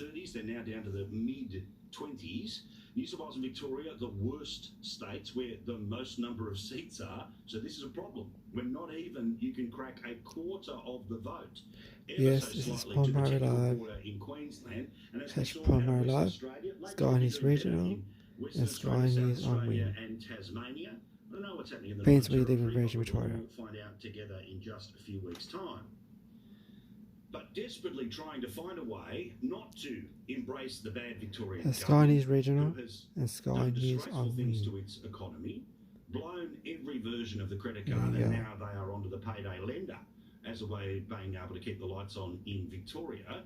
30s. They're now down to the mid-20s. New South Wales and Victoria, the worst states where the most number of seats are. So this is a problem. When not even you can crack a quarter of the vote. Yes, this is Primary Live. In Queensland. And as That's Primary Live. Sky News Regional and Sky News on Win. And Tasmania. I don't know what's happening in the Depends where you live in Virgin Victoria. We'll find out together in just a few weeks' time. But desperately trying to find a way not to embrace the bad Victorian Sky News Regional and Sky News on things Win. to its economy, blown every version of the credit card, and now they are onto the payday lender as a way of being able to keep the lights on in Victoria.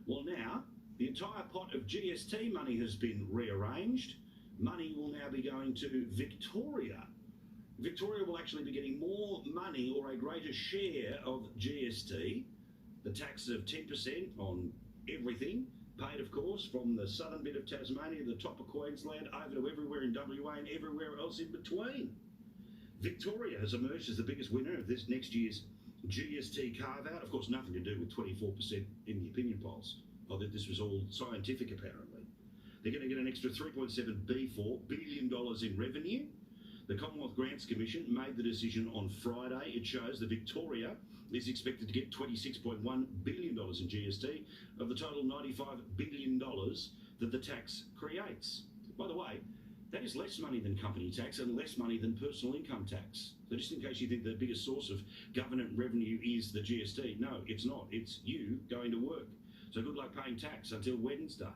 Well, now the entire pot of GST money has been rearranged. Money will now be going to Victoria. Victoria will actually be getting more money or a greater share of GST. The tax of 10% on everything, paid, of course, from the southern bit of Tasmania, the top of Queensland, over to everywhere in WA and everywhere else in between. Victoria has emerged as the biggest winner of this next year's GST carve-out. Of course, nothing to do with 24% in the opinion polls. Oh, that this was all scientific, apparently. They're going to get an extra $3.7 billion in revenue. The Commonwealth Grants Commission made the decision on Friday. It shows that Victoria is expected to get $26.1 billion in GST of the total $95 billion that the tax creates. By the way, that is less money than company tax and less money than personal income tax. So just in case you think the biggest source of government revenue is the GST, no, it's not. It's you going to work. So good luck paying tax until Wednesday.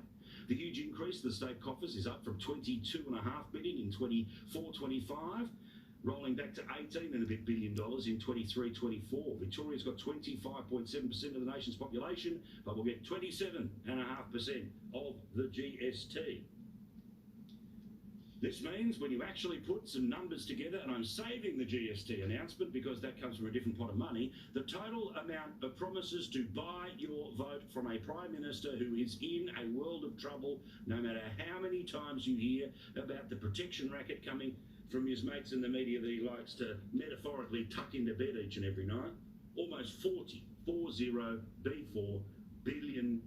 The huge increase to the state coffers is up from $22.5 billion in 24-25, rolling back to $18 and a bit billion in 23-24. Victoria's got 25.7% of the nation's population, but will get 27.5% of the GST. This means when you actually put some numbers together, and I'm saving the GST announcement because that comes from a different pot of money, the total amount of promises to buy your vote from a Prime Minister who is in a world of trouble, no matter how many times you hear about the protection racket coming from his mates in the media that he likes to metaphorically tuck into bed each and every night, almost $40 billion.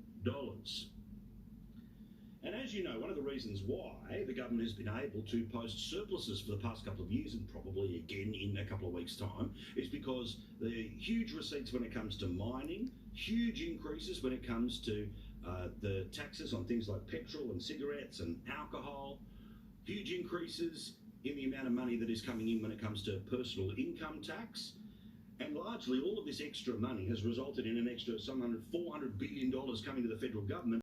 And as you know, one of the reasons why the government has been able to post surpluses for the past couple of years, and probably again in a couple of weeks' time, is because the huge receipts when it comes to mining, huge increases when it comes to the taxes on things like petrol and cigarettes and alcohol, huge increases in the amount of money that is coming in when it comes to personal income tax. And largely all of this extra money has resulted in an extra $400 billion coming to the federal government.